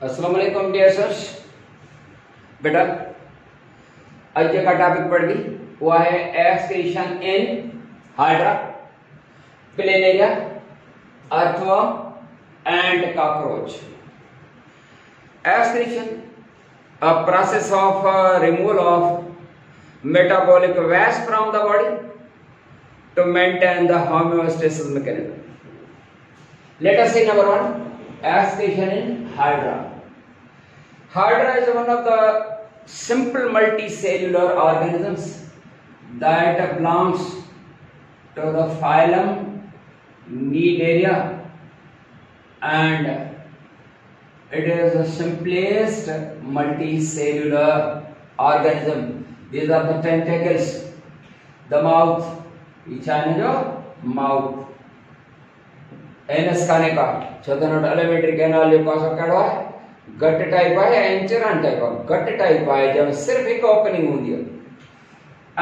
अस्सलाम वालेकुम dear sirs. बेटा आज का टॉपिक पढ़ भी वो है excretion in hydra, planaria, earthworm and cockroach. Excretion, a process of removal of metabolic waste from the body to maintain the homeostasis mechanism. Let us see number one, excretion in hydra. Hydra is one of the simple multicellular organisms that belongs to the phylum Cnidaria, and it is the simplest multicellular organism. These are the tentacles, the mouth, इच्छाने जो mouth, anus खाने का छदनोट alimentary canal जो पास कड़वा है गट type है, एंचरन type है, गट type है जब सिर्फ एक ओपनिंग होती है,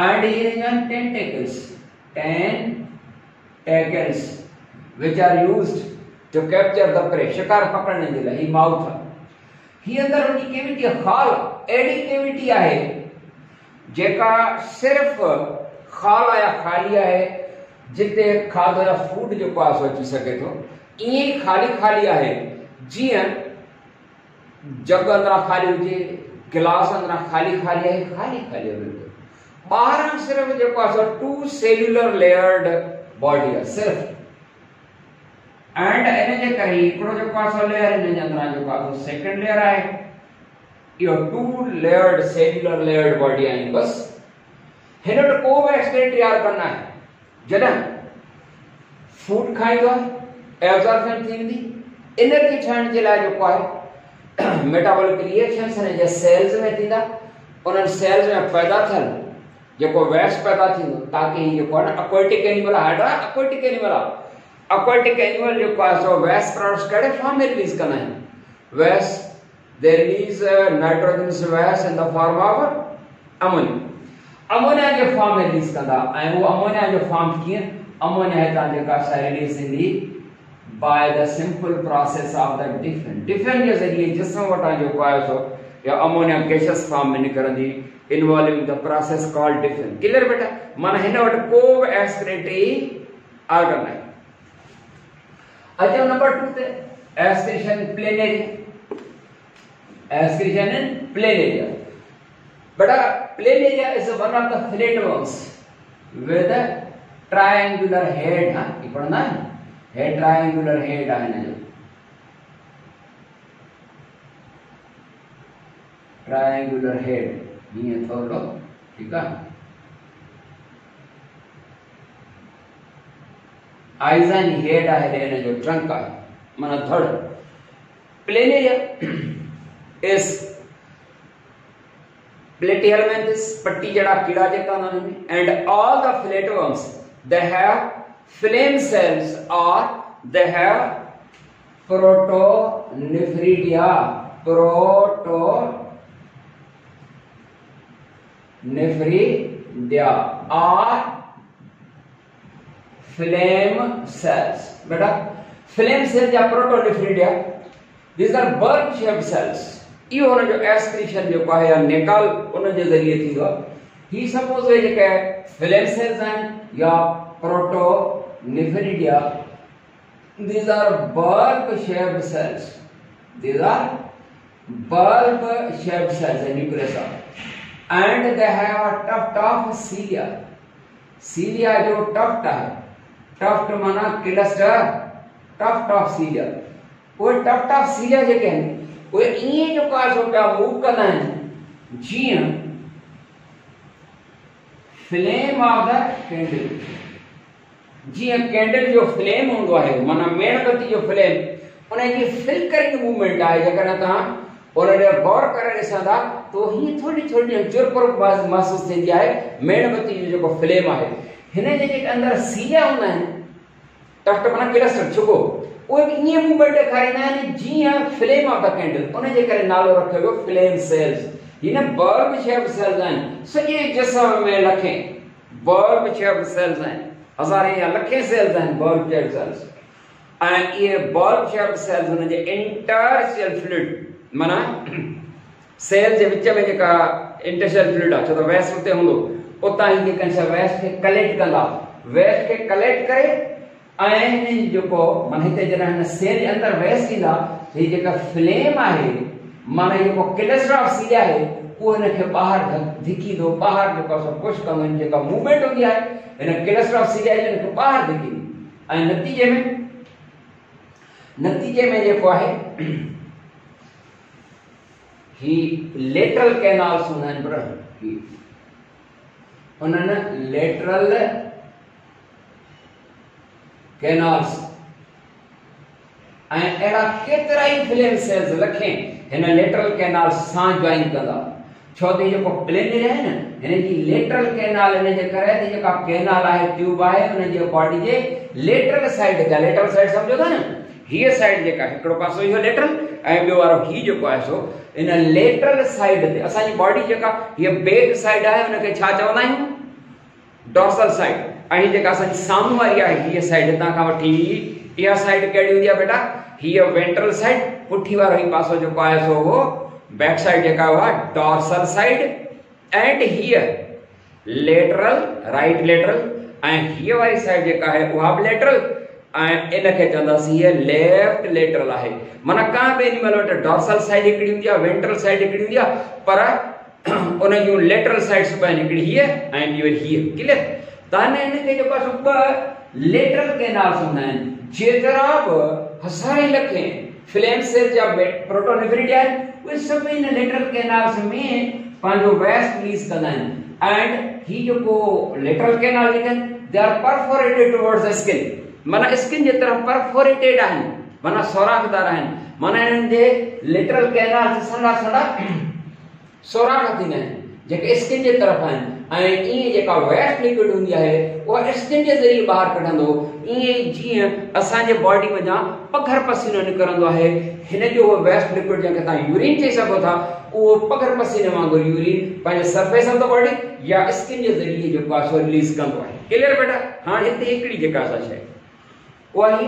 and here is tentacles which are used to capture the prey, शिकार पकड़ने के लिए। ही माउथ ही अंदर उनकी कैविटी खाल एडी कैविटी है जेका सिर्फ खाल या खालिया है जिते खाधो या फूड जो पास अची सके तो इए खाली खाली है। जियां जग अंदर खाली हुजे, गिलास अंदर खाली खाली है, खाली खाली है बिल्कुल। बाहर सिर्फ जो पास टू सेल्युलर लेयर्ड बॉडी है सिर्फ, एंड इन जे करे हिकड़ो जो पासो लेयर इन जे अंदर जो पासो सेकंड लेयर है, यो two layered cellular layered body है। बस हिनट को भी एक्सक्रीट तैयार करना है जडन फूड खाइदो एब्जॉर्प्शन थींदी एनर्जी ठाण जे लाइ जो है मेटाबॉलिक रिएक्शंस ने जे सेल्स में थींदा, उन सेल्स में पैदा थल जो वेस्ट पैदा थींदो ताकि जो aquatic animal hydra aquatic animal जो सो वेस्ट प्रोडक्ट्स कड़े फॉर्म में रिलीज करना है। Waste they release nitrogen waste in the form of ammonia के फॉर्म में रिलीज करदा। वो अमोनिया जो फॉर्म किए अमोनिया है तां जेका सा रिलीज इंदी by the simple process of the different के जरिए जिस्म वटा जो सो या अमोनिया गैसेस फॉर्म में निकरंदी involving the process called different. Clear बेटा? माने हिन वट को एक्सक्रीटरी ऑर्गन है। अच्छा नंबर 2 पे एक्सक्रीशन इन प्लेनेरिया। बेटा planaria is one of the flatworms with a triangular head। हां ये पढ़ना है, हेड ट्रायंगुलर हेड है ना, ट्रायंगुलर हेड ये थोड़ो ठीक है। आइजन हेड है ने जो ट्रंक है माना धड़। प्लेनेरिया इस प्लेटिहेलमिन्थस पट्टी जड़ा कीड़ा जेका उन्होंने, and all the flatworms they have flame cells और दे हैव प्रोटोनिफ्रिडिया और फ्लेम सेल्स। बेटा फ्लेम सेल्स या प्रोटोनिफ्रिडिया these are bulb shaped cells। ये होना जो एक्सक्रीशन जो है या निकाल उन जे जरिए थींदो। ही सपोज वे जे फ्लेम सेल्स हैं या प्रोटोनिफ्रिडिया, these are bulb shaped cells, these are bulb shaped cells in nucleus and they have a tuft of cilia। cilia जो tuft है, tuft माना क्लस्टर, tuft of cilia। वो tuft of cilia जे कहने वो ये जो कास होता मूव करना है जियां फ्लेम ऑफ द कैंडल। जियां कैंडल जो फ्लेम होंदो है माना मेणबत्ती जो फ्लेम उन जी फ्लिकरिंग मूवमेंट है जकना ता उन रे गौर करे ॾिसंदा तो ही थोड़ी थोड़ी चुरपुर महसूस थींदी है मेणबत्ती जो जेको फ्लेम है। हिन जे अंदर सीलिया हूंदा आहिनि, टफ्ट माना क्लस्टर छुपो वो ये मूवमेंट ॾेखारींदा आहिनि जियां फ्लेम ऑफ द कैंडल। उन जे करे नालो रखियो वियो फ्लेम सेल्स। हिन बल्ब शेप सेल्स आहिनि सॼे जिस्म में लखें बल्ब शेप सेल्स आहिनि, हज़ारें या लखें सेल्स आहिनि बल्ब शेप सेल्स। and ये bulb shaped cells उन जे interstitial fluid माना सेल जे विच में जेका इंटरसेल फ्लूइड आहे, छो त वेस्ट उते हूंदो, उतां ई जेका वेस्ट खे कलेक्ट कंदा, वेस्ट खे कलेक्ट करे ऐं हिन जेको माना हिते जॾहिं हिन सेल जे अंदरि वेस्ट ईंदा, ही जेका फ्लेम आहे माना जेको क्लस्टर ऑफ सील आहे उहो हिनखे ॿाहिरि धिकींदो, ॿाहिरि जेको असां पुश कंदा आहियूं, जेका मूवमेंट हूंदी आहे हिन क्लस्टर ऑफ सील आहे हिनखे ॿाहिरि धिकींदी, ऐं नतीजे में जेको आहे ही लेटरल कैनाल्स हूंदा आहिनि, पर उन्हनि लेटरल कैनाल्स ऐं अहिड़ा केतिरा ई फ्लेम सेल्स लखे हिन लेटरल कैनाल सां ज्वाइन कंदा, छो त जेको प्लेन आहे न हिन जी लेटरल कैनाल हिन जे करे त जेका कैनाल आहे ट्यूब आहे हुन जे बॉडी जे लेटरल साइड ते, लेटरल साइड सम्झो था न, हीअ साइड जेका हिकिड़ो पासो इहो लेटरल ऐं ॿियो वारो ही जेको आहे सो इन लेटरल साइड ते असांजी बॉडी जेका हीअ बैक साइड आहे हुनखे छा चवंदा आहियूं, डॉर्सल साइड, ऐं जेका असांजी साम्हूं वारी आहे हीअ साइड हितां खां वठी इहा साइड कहिड़ी हूंदी आहे बेटा, हीअ वेंट्रल साइड, पुठी वारो ही पासो जेको आहे सो उहो बैक साइड जेका हुआ डॉर्सल साइड, एंड हीअ लेटरल राइट लेटरल, ऐं हीअ वारी साइड जेका आहे उहा बि लेटरल, ऐं इनखे चवंदासीं हीअ लेफ्ट लेटरल आहे। माना का बि एनी महिल वटि डॉर्सल साइड हिकिड़ी हूंदी आहे, वेंट्रल साइड हिकिड़ी हूंदी आहे, पर उन जूं लेटरल साइड्स ॿ आहिनि, हिकिड़ी हीअ ऐं ॿी वरी हीअ, क्लियर। त हिनखे जेको आहे सो ॿ लेटरल कैनाल्स हूंदा आहिनि, जेतिरा बि हज़ारे लखे फ्लेम सेल जा प्रोटोनेफ्रिड आहिनि उहे सभु इन लेटरल कैनाल्स में पंहिंजो वेस्ट रिलीज कंदा आहिनि, एंड ही जेको लेटरल कैनाल जेके आहिनि they are perforated towards the skin, माना स्किन जे तरफ परफोरेटेड आहिनि, माना सोराखदार आहिनि, माना इन्हनि जे लेटरल कैनाल सड़ा सड़ा सोराख थींदा आहिनि जेके स्किन जे तरफ आहिनि, ऐं ईअं जेका वेस्ट लिक्विड हूंदी आहे उहा स्किन जे ज़रिए ॿाहिरि कढंदो, ईअं जीअं असांजे बॉडी में पघर पसीनो निकिरंदो आहे, हिन जो उहो वेस्ट लिक्विड जंहिंखे तव्हां यूरिन चई सघो था, उहो पघर पसीने वांगुरु यूरिन पंहिंजे सरफेस ऑफ द बॉडी या स्किन जे ज़रिए जेको आहे सो रिलीज कंदो आहे, क्लियर बेटा। हाणे हिते हिकिड़ी जेका असां शइ उहा ही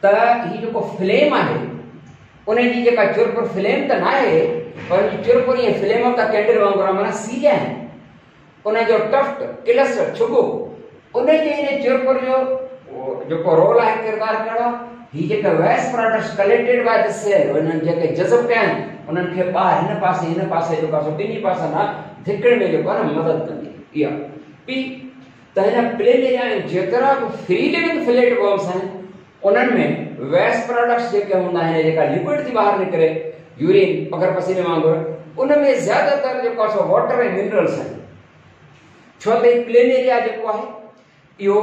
त ही जेको फ्लेम आहे उन जी जेका चुरपुर फ्लेम त न आहे, पर चुरपुर ये फ्लेम ऑफ द कैंडल वांगुरु माना सील आहिनि, उन जो टफ्ट क्लस्टर छुगो उन जे इन चुरपुर जो जेको रोल आहे किरदार कहिड़ो, ही जेके waste products collected by the cell उन्हनि जेके जज़ब कया आहिनि उन्हनि खे ॿाहिरि हिन पासे जेको आहे ॿिन्ही पासा ना धिकण में जेको आहे न मदद कंदी। इहा पी त हिन प्लेन जा जेतिरा बि फ्री लिविंग फ्लैट वर्म्स आहिनि उन्हनि में वेस्ट प्रोडक्ट्स जेके हूंदा आहिनि, जेका लिक्विड थी ॿाहिरि निकिरे यूरिन पघर पसीने वांगुरु, उनमें ज़्यादातर जेको आहे सो वाटर ऐं मिनरल्स आहिनि, छो त प्लेन एरिया जेको आहे इहो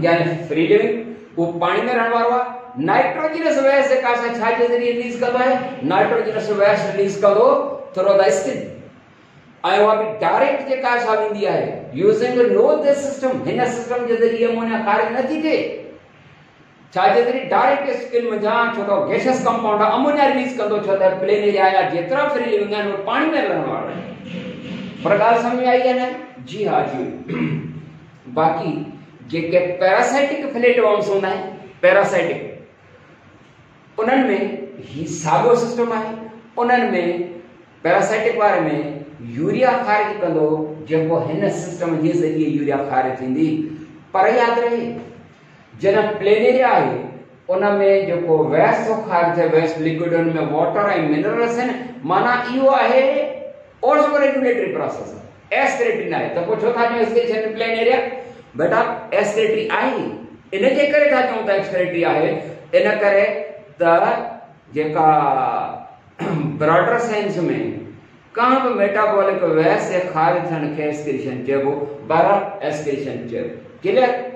यानी फ्री लिविंग, उहो पाणी में रहण वारो आहे, नाइट्रोजनस वेस्ट जेका असां छा जे ज़रिए रिलीज कंदो आहे, नाइट्रोजनस वेस्ट रिलीज कंदो थ्रू द स्किन, ऐं उहा बि डायरेक्ट जेका छा वेंदी आहे यूजिंग नो दिस सिस्टम, हिन सिस्टम जे ज़रिए अमोनिया खारिज नथी थिए, छा जे ज़रिए डायरेक्ट स्किन में छो त गैसियस कंपाउंड आहे अमोनिया रिलीज कंदो, छो त प्लेन एरिया जा जेतिरा फ्री लिविंग आहिनि उहे पाणी में रहण वारा आहिनि। पर ॻाल्हि सम्झ में आई आहे न? जी हा जी। बाक़ी जेके पैरासाइटिक फ्लैट वर्म्स हूंदा आहिनि, पैरासाइटिक, उन्हनि में ही साॻियो सिस्टम आहे, उन्हनि में पैरासाइटिक वारे में यूरिया खारिज कंदो जेको हिन सिस्टम जे ज़रिए यूरिया खारिज थींदी, पर यादि रहे जॾहिं प्लेन एरिया आहे उन में जेको वेस्ट खारिज आहे वेस्ट लिक्विड उन में वाटर ऐं मिनरल्स आहिनि, माना इहो आहे ऑल्सो रेगुलेटरी प्रोसेस, एस्पिरेटरी आहे। त पोइ छो था चऊं एस्पिरेशन प्लेन एरिया? बेटा एस्पिरेटरी आहे, इन जे करे था चऊं त एस्पिरेटरी आहे, इन करे त जेका ब्रॉडर सेंस में का बि मेटाबॉलिक वेस्ट जे खारिज थियण खे एस्पिरेशन चइबो, बहरहाल एस्पिरेशन चइबो, क्लियर।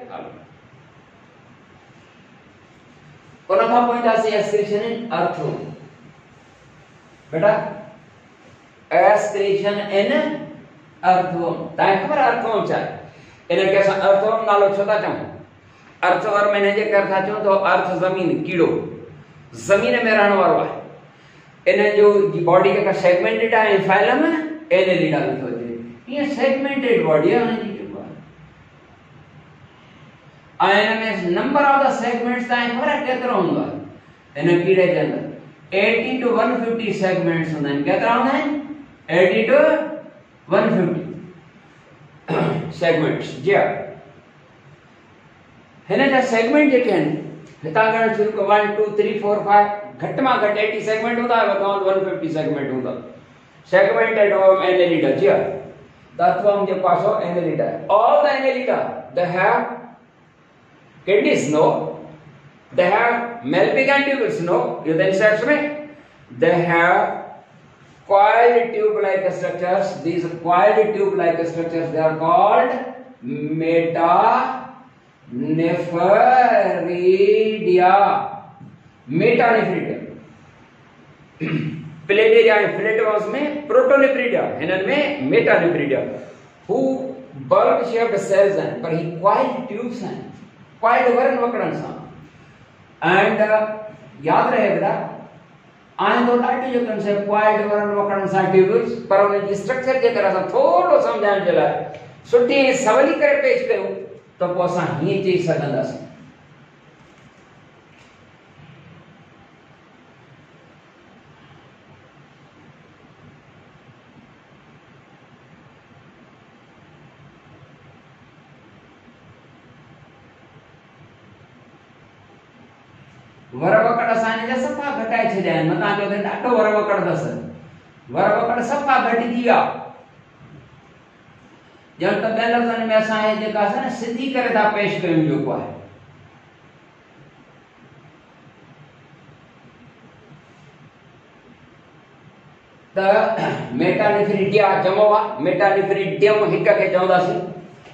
उन खां पोइ ईंदासीं एस्पिरेशन इन अर्थवर्म। बेटा एस्पिरेशन इन अर्थवर्म, तव्हांखे ख़बर अर्थवर्म छा आहे? इनखे असां अर्थवर्म नालो छो था चऊं? अर्थवर्म इन जे करे था चऊं त अर्थ ज़मीन, कीड़ो ज़मीन में रहण वारो आहे, इन जो बॉडी जेका सेगमेंटेड आहे, फाइलम एनेलिडा लिखियो अचे, ईअं सेगमेंटेड बॉडी आहे हुनजी जेको आहे, ऐं इन में नंबर ऑफ द सेगमेंट्स तव्हांखे ख़बर आहे केतिरो हूंदो आहे इन कीड़े जे अंदरि? 80 to 150 सेगमेंट्स होंगे केतिरा हूंदा आहिनि 80 to 150 सेगमेंट्स जी हिन जा सेगमेंट जेके आहिनि हितां गणण शुरू कयो 1 2 3 4 5 घट में घट 80 सेगमेंट होता है वधां 150 सेगमेंट होता सेगमेंटेड ऑफ एनेलिडा जी तत्वम जो पासो Annelida all the Annelida they have kidneys no they have malpighian tubules no you the insects में they have coiled tube like structures these coiled tube like structures they are called metanephrida प्लेटेरिया फिलेटवर्म्स में protonephridia हिनन में metanephridia who bulb shaped cells हैं पर ही coiled tubes हैं coiled वरन वकड़न सा and याद रहे बेटा आए तो ॾाढी जो कंसेप्ट coiled वरन वकड़न सा ट्यूब्स पर उन जी स्ट्रक्चर जे तरह सां थोरो समझाइण जे लाइ सुठी सवली करे पेश कयो तो पोइ असां हीअं चई सघंदासीं वर वकड़ असांजे जा सफ़ा घटाए छॾिया आहिनि मतां चयो त ॾाढो वर वकड़ अथसि वर वकड़ सफ़ा घटिजी विया ॼण त ॿियनि लफ़्ज़नि में असां हे जेका आहे न सिधी करे था पेश कयूं जेको आहे त मेटानेफ्रिडिया जमो आहे मेटानेफ्रिडियम हिक खे चवंदासीं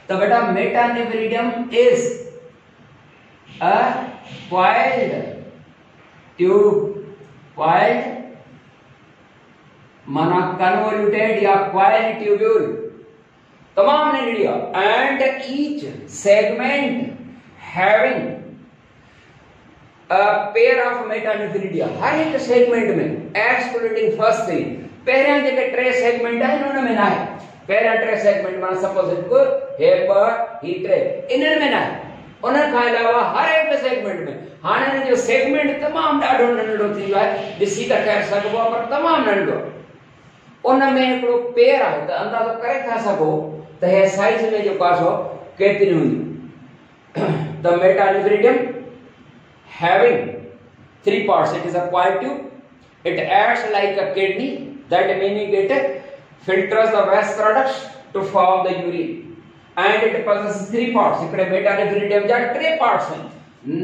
त बेटा metanephridium is a coiled tube coiled माना convoluted या coiled tubule तमाम नेगड़िया and each segment having a pair of metanephridia हर एक सेगमेंट में excluding first three पहिरियां जेके टे सेगमेंट आहिनि उन में न आहे पहिरियां टे सेगमेंट माना सपोज हिकु हे ॿ ही टे इन्हनि में न आहे उन खां अलावा हर एक सेगमेंट में हाणे इन जो सेगमेंट तमाम ॾाढो नंढो थी वियो आहे ॾिसी त ख़ैर सघिबो आहे पर तमाम नंढो उन में हिकिड़ो पेर आहे त अंदाज़ो करे था सघो त हे साइज में जेको आहे सो केतिरी हूंदी the metanephridium having three parts it is a coiled tube it acts like a kidney that meaning it filters the waste products to form the urine and it possesses three parts ikade metanephridium ja three parts hain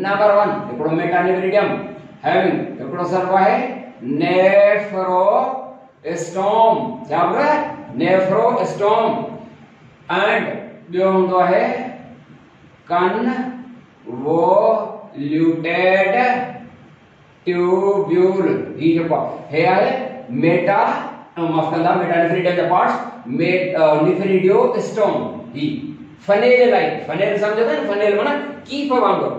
number 1 ikado metanephridium having ikado sarva hai nephrostome kya bola nephrostome and byo hundo hai convoluted tubule hi jo hai meta माफ करना मेटानेफ्रिडियम जा parts नेफ्रिडियोस्टोम ही funnel like funnel समझो था funnel माना keep वांगुर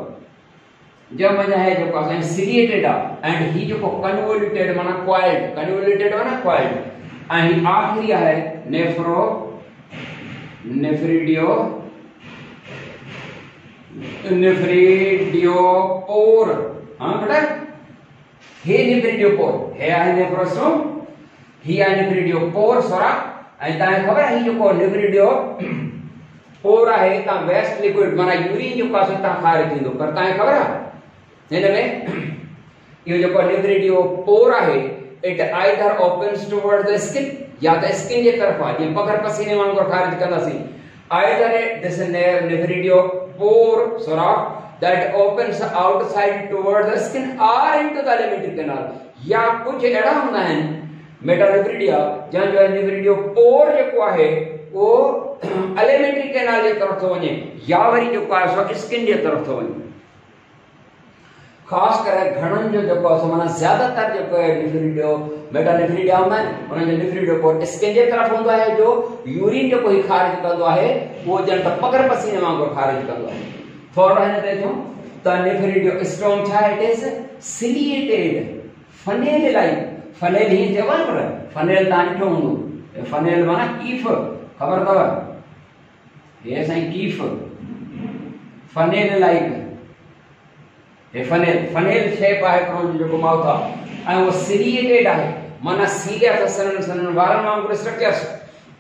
जब मजा है जो पास सिलिएटेड एंड ही जो कन्वोल्यूटेड माना कन्वोल्यूटेड माना कॉइल्ड एंड आखिरी है नेफ्रिडियोपोर हां बेटा हे नेफ्रिडियोपोर है नेफ्रोस्टोम ही आहे नेफ्रिडियोपोर सोरा ऐं तव्हांखे ख़बर आहे ही जेको नेफ्रिडियोपोर आहे हितां वेस्ट लिक्विड माना यूरिन जो पास हितां ख़ारिज थींदो पर तव्हांखे ख़बर आहे हिन में इहो जेको नेफ्रिडियोपोर आहे it either opens toward the skin या त स्किन जे तरफ़ आहे जीअं पगर पसीने वांगुरु ख़ारिज कंदासीं आइदर दिस नेफ्रिडियोपोर सोरा that opens outside towards the skin or into the alimentary canal या कुछ अहिड़ा हूंदा आहिनि मेटानेफ्रिडिया जहां जो नेफ्रिडियोपोर जेको आहे वो एलिमेंट्री कैनाल जे तरफ थो वञे या वरी जेको आहे सो स्किन जे तरफ थो वञे खास करे घणनि जो जेको आहे माना ज्यादातर जेको आहे मेटानेफ्रिडिया हूंदा आहिनि उन्हनि जो नेफ्रिडियोपोर स्किन जे तरफ हूंदो आहे जो यूरिन जेको ही ख़ारिज कंदो आहे उहो ॼण त पगर पसीने वांगुरु ख़ारिज कंदो आहे थोरो हिन ते चऊं त नेफ्रिडियोस्टोम छा it is ciliated funnel like funnel ही चवनि पर फनेल तव्हां ॾिठो हूंदो फनेल माना कीफ ख़बर अथव हे साईं कीफ फनेल लाइक हे फनेल शेप आहे हिकिड़ो जेको माउथ आहे ऐं वो सिरिएटेड आहे, माना सीलिया त सनन सनन वारन वांगुरु स्ट्रक्चर्स।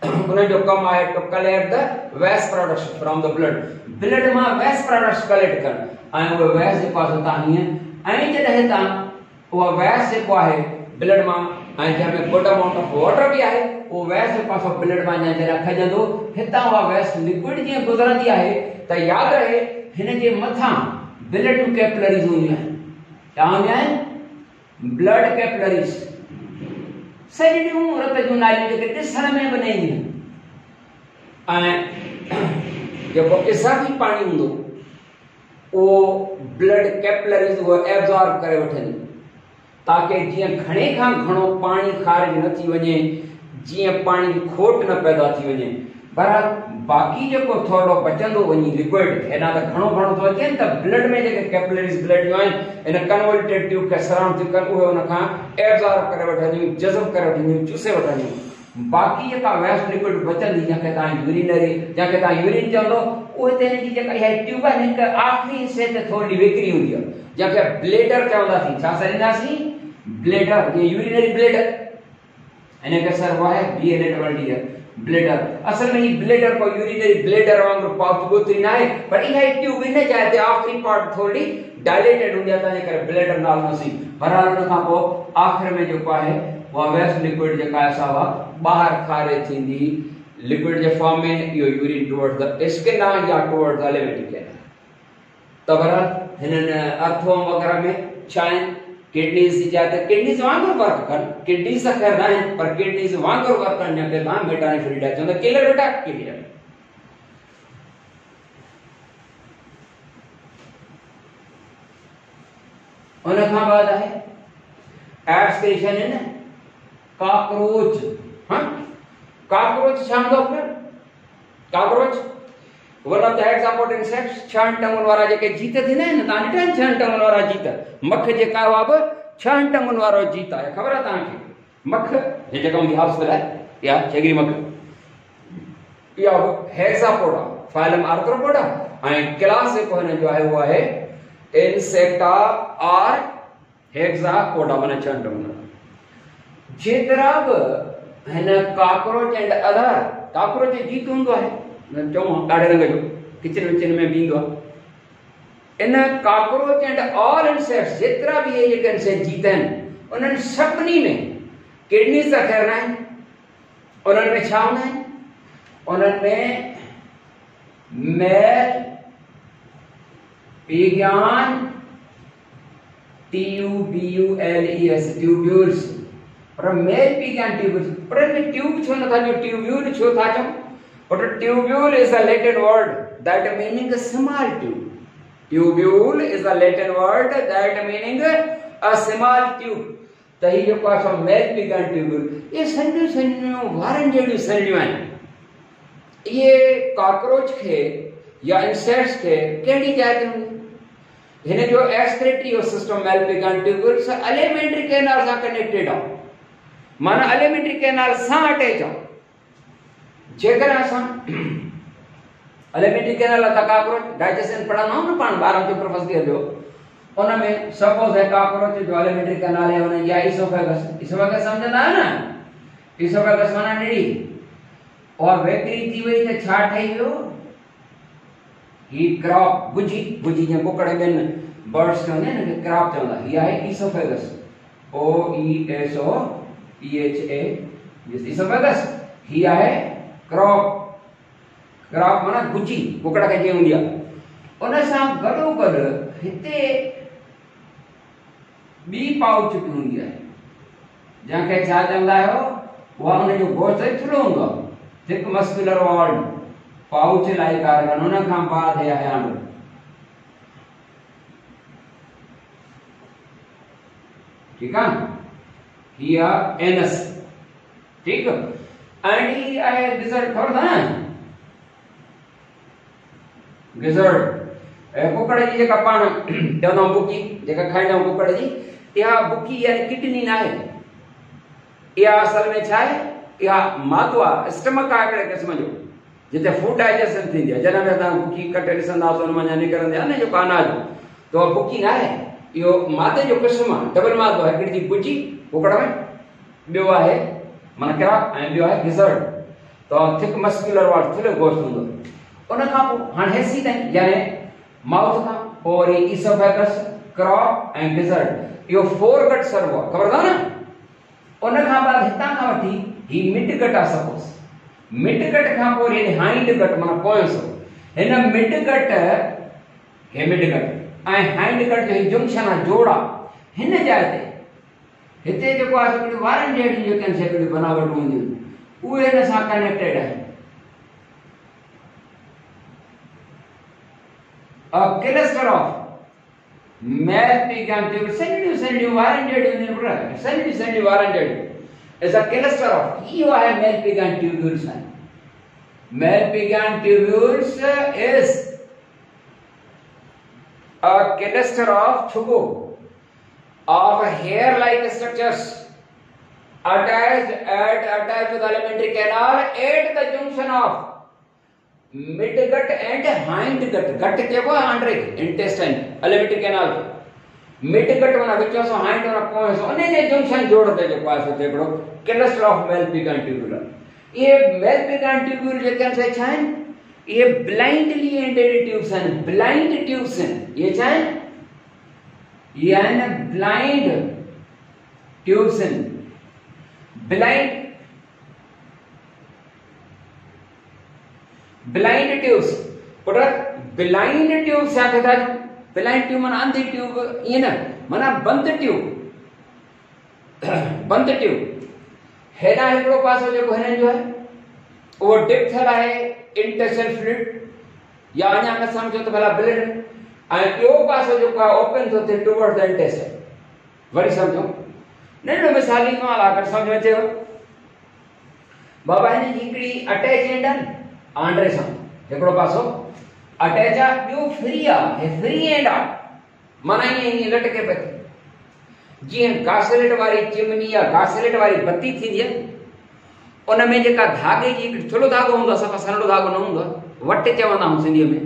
उन जो कम आहे to collect the waste products from the blood, blood मां वेस्ट प्रोडक्ट्स कलेक्ट कर। ऐं वो वेस्ट जेको आहे ता हीअं, ऐं जॾहिं ता वो वेस्ट जेको आहे ब्लड मां, ऐं जंहिंमें गुड अमाउंट ऑफ वाटर भी आहे, वो वेस्ट जेको आहे ब्लड मां जॾहिं खजंदो, हितां उहा वेस्ट लिक्विड जीअं गुज़रंदी आहे त याद रहे हिन जे मथां ब्लड कैपिलरीज़ हूंदियूं आहिनि। छा हूंदियूं आहिनि? ब्लड कैपिलरीज़, सॼियूं रत जूं नालियूं जेके ॾिसण में बि न ईंदियूं। ऐं जेको इज़ाफ़ी पाणी हूंदो उहो ब्लड कैपिलरीज़ उहो एब्ज़ॉर्ब करे वठंदी, ताकि जीअं घणे खां घणो पाणी ख़ारिज न थी वञे, जीअं पाणी जी खोट न पैदा थी वञे। बहरहाल बाक़ी जेको थोरो बचंदो वञी लिक्विड, हेॾां त घणो घणो थो अचे न, त ब्लड में जेके कैपिलरीज़ ब्लड जूं आहिनि इन कन्वर्टेड ट्यूब खे सराउंड थी कनि, उहे उन खां एब्ज़ॉर्ब करे वठंदियूं, जज़ब करे वठंदियूं, चूसे वठंदियूं। बाक़ी जेका वेस्ट लिक्विड बचंदी, जंहिंखे तव्हां यूरिनरी, जंहिंखे तव्हां यूरिन चवंदो, उहे त हिन जी जेका इहा ट्यूब आहे हिन आख़िरी हिसे ते थोरी विकिरी हूंदी आहे, जंहिंखे ब्लेडर चवंदासीं। छा सॾींदासीं? ब्लेडर, ये यूरिनरी ब्लेडर। इनखे सर वो है BLADDER, ब्लेडर। असल में ही ब्लेडर को यूरिनरी ब्लेडर वांगुरु पाउच गोत्री ना है, पर इहा ट्यूब इन चाहे ते आखिरी पार्ट थोड़ी डायलेटेड हुंदी आहे, तंहिंजे करे ब्लेडर नाल नसी। बहरहाल उन खां पोइ आखिर में जेको आहे उहा वेस्ट लिक्विड जेका आहे सा ॿाहिरि खारिज थींदी लिक्विड जे फॉर्म में, इहो यूरिन टुवर्ड्स द स्किन आहे या टुवर्ड्स द लिम्फेटिक कैनाल। त बहरहाल हिननि अर्थोम वग़ैरह में छा आहिनि? किडनीज़ जी जाते किडनीज़ वांगुरु वर्क कनि, किडनीज़ त ख़ैर न आहिनि, पर किडनीज़ वांगुरु वर्क कनि, जंहिंखे तव्हां मेटानिफ्रिडा चवंदा, किलर बेटा किलर। उन खां बाद आहे एब्सक्रीशन इन कॉकरोच। हां, कॉकरोच छा हूंदो फिर? Cockroach one of the hexapod insects, 6 टंगुनि वारा जेके जीत थींदा आहिनि, तव्हां ॾिठा आहिनि 6 टंगुनि वारा जीत? मख जेका आहे उहा बि 6 टंगुनि वारो जीत आहे, ख़बर आहे तव्हांखे? मख हे जेका हूंदी हाउसफुल आहे, या चेगरी मख, इहा बि हेक्सापोड आहे, फाइलम आर्थ्रोपोडा, ऐं क्लास जेको हिन जो आहे उहो आहे इंसेक्टा और हेक्सापोडा, माना 6 टंगुनि वारा। जेतिरा बि हिन कॉकरोच एंड अदर, कॉकरोच जीत हूंदो आहे चऊं ॾाढे रंग जो, किचन विचन में बि ईंदो आहे। इन कॉकरोच एंड ऑल इंसेक्ट्स, जेतिरा बि इहे जेके इंसेक्ट जीत आहिनि, उन्हनि सभिनी में किडनीज़ त ख़ैर न आहिनि। उन्हनि में छा हूंदा आहिनि? उन्हनि में मेल पीगियान, TUBULES, ट्यूब्यूल्स, पर मेल पीगियान ट्यूब्यूल्स, पर इनमें ट्यूब छो नथा चओ, ट्यूब्यूल छो था चओ? But a tubule is a Latin word that meaning a small tube. Tubule is a Latin word that meaning a small tube. तो ये जो पास हम मेल पीगियान ट्यूब्यूल, ये सन्नियों वारन जहिड़ियूं सन्नियूं आहिनि। ये कॉकरोच खे या इंसेक्ट्स खे कहिड़ी जाइ ते हूंदी? हिन जो एक्सक्रीटरी सिस्टम मेल पीगियान ट्यूब्यूल सां एलिमेंट्री कैनाल सां कनेक्टेड आहे, माना एलिमेंट्री कैनाल सां अटैच आहे। जेकर असां एलिमेंट्री कैनाल था कॉकरोच डाइजेशन पढ़ंदा आहियूं न पाण ॿारनि जो प्रोफेसर ॾिए जो, उन में सपोज है कॉकरोच जो एलिमेंट्री कैनाल है उन या इसोफेगस, इसोफेगस समझंदा आहियो न? इसोफेगस माना निड़ी, और वेकरी थी वई त छा ठही वियो? ही क्रॉप, बुजी, बुजी जे कुकड़ में बर्ड्स चवंदा आहिनि न, क्रॉप चवंदा। ही आहे इसोफेगस, OESOPHA, इसोफेगस। ही आहे क्रॉप, क्रॉप माना गुची, कुकड़ खे जीअं हूंदी आहे। उन सां गॾोगॾु हिते ॿी पाउच बि हूंदी आहे, जंहिंखे छा चवंदा आहियो? उहा उन जो गोश्त थुल्हो हूंदो आहे, thick muscular walled pouch like organ, उन खां बाद है आंड। ठीक है, ही आहे एनस। ठीक, एंड ही आहे गिज़र्ड, खबर था न? गिज़र्ड कुकड़ जी जेका पाण चवंदा आहियूं बुकी, जेका खाईंदा आहियूं कुकड़ जी, इहा बुकी यानी किडनी न आहे, इहा असल में छा आहे? इहा मादो आहे, स्टमक आहे हिकिड़े क़िस्म जो, जिते फूड डाइजेशन थींदी आहे। जॾहिं बि असां बुकी कटे ॾिसंदासीं उन मां निकिरंदी आहे न जेको अनाज, तो बुकी न आहे, यो मादे जो क़िस्म आहे डबल मादो आहे, हिकिड़ी थी गुजी कुकड़ में, ॿियो आहे माना क्राप ऐं ॿियो आहे गिज़र्ड। तो थिक मस्कुलर वाट थुल्हो गोश्त हूंदो। उन खां पोइ हाणे हेसी ताईं यानी माउथ खां पोइ वरी ईसोफेगस, क्रॉप ऐं गिज़र्ड, इहो फोर गट सर्व आहे, ख़बर अथव न। उन खां बाद हितां खां वठी ही मिड गट आहे सपोज, मिड गट खां पोइ वरी हाइंड गट माना पोयसो। हिन मिड गट हे मिड गट ऐं हाइंड गट जो ही जंक्शन आहे जोड़ा, हिन जाइ ते हिते जेको आहे हिकिड़ी वारनि जहिड़ी जेके आहिनि हिकिड़ी बनावट हूंदियूं उहे हिन सां कनेक्टेड आहिनि। A cluster of male pig and tube, send वारनि जहिड़ी हूंदियूं पर send वारनि जहिड़ी is a cluster of, इहो आहे male pig and tubules है। Male pig and tubules is a cluster of chubu of hair-like structures attached to the alimentary canal at the junction of midgut and hindgut। gut के वो under intestine alimentary canal, midgut माना विचों सो hind माना पोएं सो उन्हें जे junction जोड़ते जो पास होते करो cluster of male pig and tubular। ये male pig and tubular जो क्या से चाहें ये blindly ended tubes हैं, blind tubes हैं, ये चाहें ये है ना blind tubes हैं, blind tubes पर blind tubes क्या कहता है? blind tube माना अंधी ट्यूब, ये ना माना बंद ट्यूब, बंद ट्यूब है ना। हिकिड़ो पासो जेको हिन जो है वो डिप थियल आहे इंटेस्टाइनल फ्लूइड या अञा न सम्झो त भला ब्लड, ऐं ॿियो पासो जेको आहे ओपन थो थिए टुवर्ड द इंटेस्टाइन। वरी सम्झो नंढो मिसाल ॾींदो आहियां अगरि सम्झ में अचेव। बाबा हिन जी हिकिड़ी अटैच एंड आहिनि आंड्रे सां, हिकिड़ो पासो अटैच आहे, ॿियो फ्री आहे, हे फ्री एंड आहे माना ईअं लटके पए थी। जीअं गासलेट वारी चिमनी या गासलेट वारी बत्ती थींदी आहे उन में जेका धागे जी हिकिड़ी थुल्हो धागो हूंदो आहे, सफ़ा सन्हो धागो न हूंदो आहे, वट चवंदा आहियूं सिंधीअ में।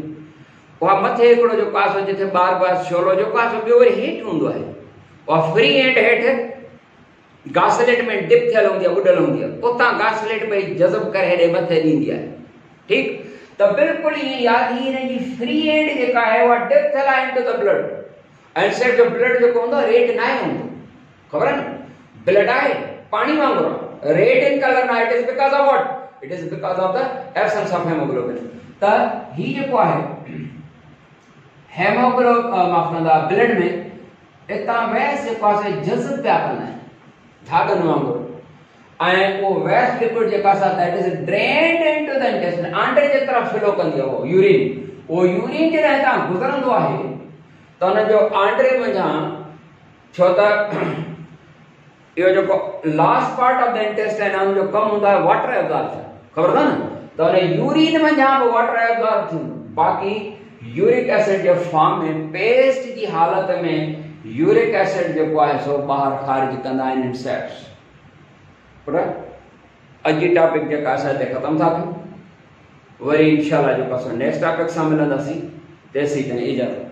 उहा मथे हिकिड़ो जो पासो जिथे बार शोलो जो पासो, ॿियो वरी हेठि हूंदो आहे। उहा फ्री एंड हेठि गासलेट में डिप थियल हूंदी आहे, उॾल हूंदी आहे, उतां गासलेट भई जज़ब करे हेॾे मथे ॾींदी आहे। ठीकु, त बिल्कुलु ईअं यादि ही हिन जी फ्री एंड जेका आहे उहा डिप थियल आहे इनटू द ब्लड, ऐं सिर्फ़ जो ब्लड जेको हूंदो आहे रेड न आहे हूंदो, ख़बर आहे न। ब्लड आहे पाणी वांगुरु आहे, रेड इन कलर ना, it is because of what, it is because of the absence of haemoglobin. त ही जेको आहे हेमोग्लोबिन माफ कंदा ब्लड में इतां वैस जेको आहे जज़ब पिया कंदा आहिनि धागनि वांगुरु, ऐं उहो वैस लिक्विड जेका आहे that is drained into the intestine, आंडे जे तरफ़ फ्लो कंदी आहे। वो यूरिन, वो यूरिन जे हितां गुज़रंदो आहे त हुन जो आंडे मंझां, छो त यो जो last part of the intestine है जो कम होता है वाटर एब्जॉर्प्शन, खबर था ना। तो ने यूरिन में जहां पे वाटर एब्जॉर्ब थी, बाकी यूरिक एसिड जो फॉर्म में पेस्ट की हालत में यूरिक एसिड जो है सो बाहर खारिज कंदा आहिनि इंसेक्ट्स। पर अॼु टॉपिक जेका असां खत्म था कयूं, वरी इंशाल्लाह जो नेक्स्ट टॉपिक सां मिलंदासीं। तेसीं ताईं इजाज़त।